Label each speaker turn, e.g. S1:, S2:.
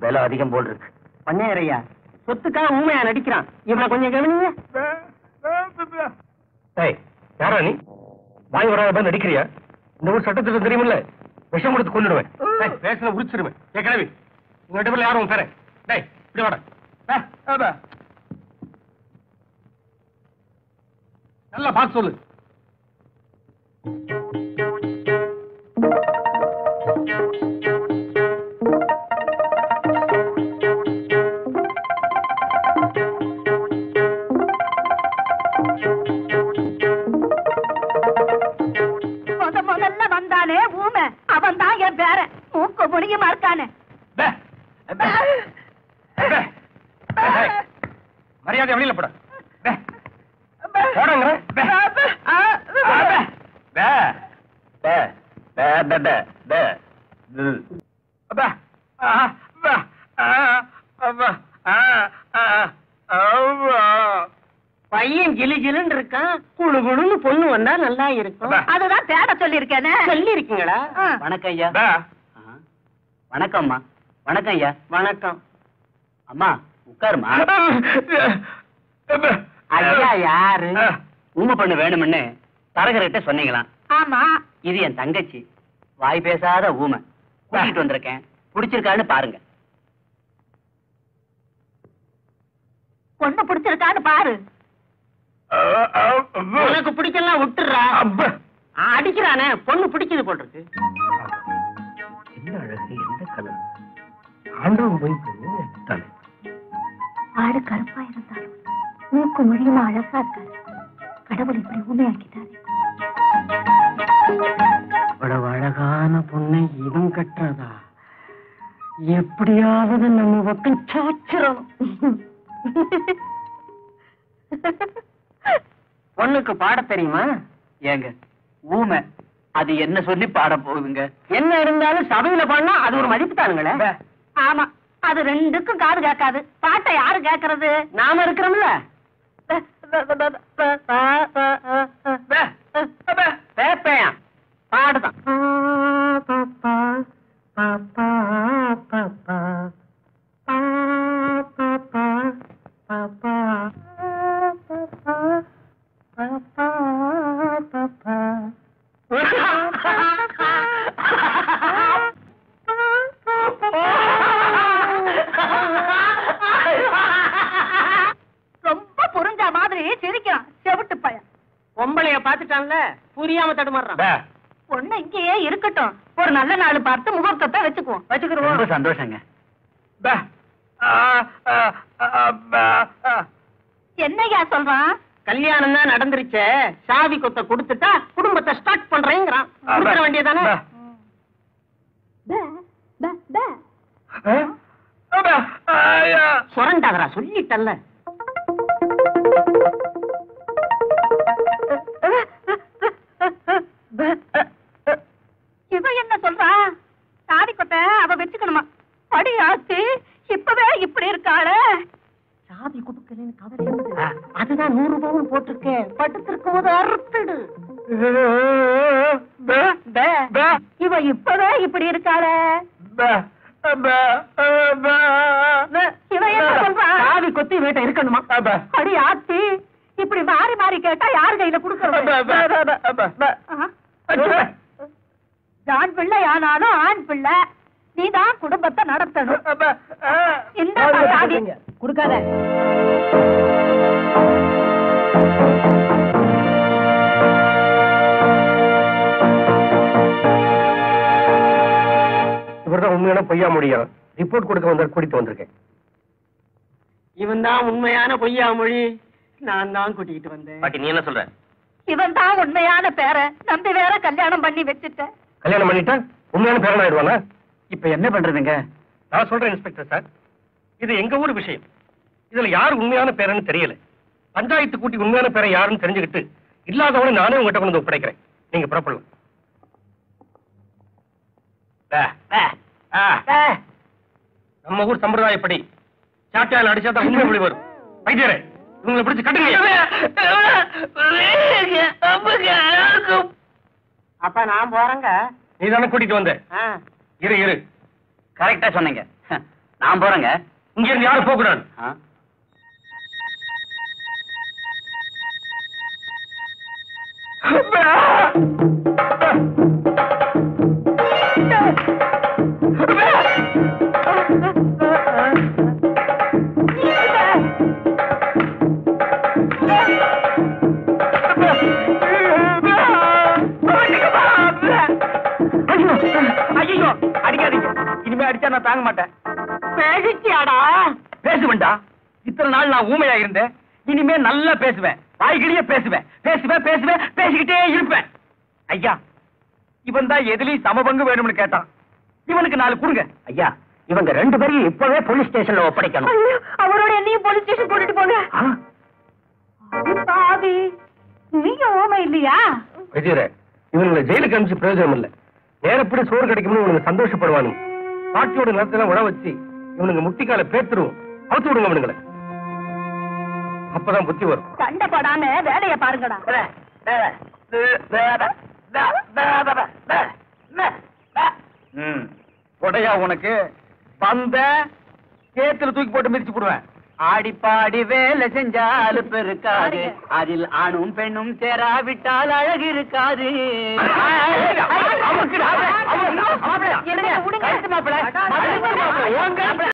S1: விலை அதிகம் போல் இருக்கு.
S2: பண்ணையரையா சொத்துக்காக ஊமையா நடிக்கிறான். இவனை கொஞ்சம் கவனிங்க.
S1: யாரா நீ? வாய் வராத நடிக்கிறியா? இந்த ஊர் சட்டத்திட்டம் தெரியுமில்ல? விஷம் கொடுத்து கொண்டுடுவேன். பேசுன உரிச்சிருவேன். கிளவி உங்க ரெண்டு பேர்ல யாரும் பேர இப்படி வாட. நல்லா பார்த்து சொல்லு.
S3: முதல்ல வந்தானே ஊமை, அவன் தான் என் பேர. மூக்க முடியுமா இருக்கானே.
S1: மரியாதை வெளியில போட.
S2: பையன் கிளி கிளுன்னு இருக்கான். குழு குழுன்னு பொண்ணு வந்தா நல்லா இருக்கும்.
S3: அதுதான் தேட சொல்லி இருக்கேனே.
S2: சொல்லி இருக்கீங்களா?
S1: வணக்கம் ஐயா.
S2: வணக்கம்மா. வணக்கம் ஐயா. வணக்கம்
S1: அம்மா. உட்காருமா.
S2: ஐயா யாரு?
S1: ஊமை பண்ண வேணும்னு தரகர்கிட்ட சொன்னீங்களாம்.
S3: ஆமா.
S1: இது என் தங்கச்சி, வாய் பேசாத ஊமை. கூட்டிட்டு வந்திருக்கேன். பிடிச்சிருக்கான்னு பாருங்க.
S3: பொண்ணு பிடிச்சிருக்கான்னு பாரு.
S2: உனக்கு பிடிக்கலாம் விட்டுறா. அடிக்கிறானே. பொண்ணு பிடிக்குது போட்டிருக்கு.
S1: என்ன அழகு, எந்த கலர். ஆண்டவன் போய்
S3: ஆடு கருப்பா இருந்தாலும் மூக்கு முடியுமா அழகா இருக்காரு. கடவுள் இப்படி ஊமையாக்கிட்டாரு.
S2: இவ்வளவு அழகான பொண்ணை இவன் கட்டுறதா? எப்படியாவது நம்ம பக்கம் சாச்சிரும். பொண்ணுக்கு பாட தெரியுமா?
S1: ஏங்க ஊமை, அது என்ன சொல்லி பாட போகுதுங்க?
S2: என்ன இருந்தாலும் சபையில பாடினா அது ஒரு மதிப்பு தானுங்களே.
S3: ஆமா, அது ரெண்டுக்கும் காது கேட்காது. பாட்டை யாரு கேட்கறது?
S2: நாம இருக்கிறோம்ல. பேப்பையா பாடுதான்.
S3: ரொம்ப புரிஞ்ச மாதிரி சிரிக்கிறான் செவிட்டு பையன்.
S2: பொம்பளைய பாத்துட்டான்ல, புரியாம தடுமாறான்.
S3: பொண்ணு இங்கேயே இருக்கட்டும். ஒரு நல்ல நாள் பார்த்து முகூர்த்தத்தை வச்சுக்குவோம்.
S1: ரொம்ப சந்தோஷங்க.
S3: என்னையா சொல்றான்?
S2: கல்யாணம் தான் நடந்துருச்சே, சாவி கொத்த கொடுத்துட்டா குடும்பத்தை ஸ்டார்ட் பண்றேங்கிறான். கொடுக்க வேண்டியதானே? சுரண்டாதரா, சொல்லிட்டல்ல.
S3: இவ என்ன சொல்றா? சாதி கொட்டை அவ வச்சுக்கணுமா? படி ஆச்சு, இப்பவே இப்படி இருக்காளே.
S2: சாவி கொடுக்கலன்னு கவலை. அதுதான் 100 பவுன் போட்டிருக்கேன். படுத்திருக்கும் போது அறுத்துடு.
S3: இவ இப்பவே இப்படி இருக்காளே. இவ என்ன சொல்றா?
S2: சாவி கொத்தி வீட்டை இருக்கணுமா?
S3: அடி ஆத்தி, இப்படி மாறி மாறி கேட்டா யாரு கையில கொடுக்கறது? ஆண் பிள்ளை ஆனாலும் ஆண் பிள்ளை, நீதான் குடும்பத்தை நடத்தணும். இந்த
S2: கொடுக்காத.
S1: இவர்தான் உண்மையான பொய்யா முடியும். ரிப்போர்ட் கொடுக்க வந்த கூட்டிட்டு வந்திருக்கேன்.
S2: இவன் தான் உண்மையான பொய்யா மொழி. நான் தான் கூட்டிட்டு வந்தேன்.
S1: பாட்டி, நீ என்ன சொல்ற?
S3: இவன் தான் உண்மையான பேர நம்பி வேற கல்யாணம் பண்ணி வச்சுட்டேன்.
S1: கல்யாணம் பண்ணிட்டா உண்மையான பேரன் ஆயிடுவானா? இப்ப என்ன பண்றதுங்க? நான் சொல்றேன் இன்ஸ்பெக்டர் சார், இது எங்க ஊர் விஷயம். இதுல யாரு உண்மையான பேரன்னு தெரியல. பஞ்சாயத்து கூட்டி உண்மையான பேரை யாருன்னு தெரிஞ்சுக்கிட்டு இல்லாதவனை நானே உங்ககிட்ட கொண்டு ஒப்படைக்கிறேன். நீங்க புறப்படலாம். நம்ம ஊர் சம்பிரதாயப்படி சாட்டையால் அடிச்சாதான் உண்மை வெளி வரும். வைத்தியரே, இவங்களை பிடிச்சு கட்டுங்க.
S2: அப்ப நான் போறேங்க.
S1: நீ தானே கூட்டிட்டு வந்த. இரு கரெக்டா சொன்னீங்க.
S4: நான் போறேங்க.
S1: இங்க இருந்து யாரும் போக கூடாது.
S4: ஐயோ, அடிக்காதீங்க. இனிமே அடிச்சா நான் தாங்க மாட்டேன்.
S2: பேசிச்சியாடா?
S4: பேசுவேன்டா. இத்தனை நாள் நான் ஊமையா இருந்தேன். இனிமே நல்லா பேசுவேன். வாய்கிலேயே பேசுவேன். பேசுவேன் பேசுவேன் பேசிக்கிட்டே இருப்பேன். ஐயா, இவன் தான் எதுலயும் சமபங்கு வேணும்னு கேட்டான். இவனுக்கு 4 கொடுங்க.
S2: ஐயா, இவங்க 2 பேரையும் இப்பவே போலீஸ் ஸ்டேஷன்ல ஒப்படைக்கணும்.
S3: அவரோட என்னையும் போலீஸ் ஸ்டேஷன் போட்டுட்டு போங்க. பாவி, நீங்க ஓமை இல்லையா?
S1: வைத்தியரே, இவங்களை ஜெயிலுக்கு அனுப்பிச்சு பிரயோஜனம் இல்ல. நேரப்படி சோறு கிடைக்கும்னு இவனுங்க சந்தோஷப்படுவானு. பாட்டியோட நிலத்தெல்லாம் உழ வச்சு இவனுங்க முட்டிக்கால பேத்துருவோம். அவுத்து விடுங்க இவனுங்களை. அப்பதான் புத்தி வரும்.
S3: சண்டைப்படாம வேலைய பாருங்கடா.
S4: உடையா உனக்கு வந்த சேத்துல தூக்கி போட்டு மிதிச்சு போடுவேன். ஆடிப்பாடி வேலை செஞ்சாலு பெருக்காது, அதில் ஆணும் பெண்ணும் சேராவிட்டால் அழகு இருக்காது.
S3: என்னங்க, விடுங்க.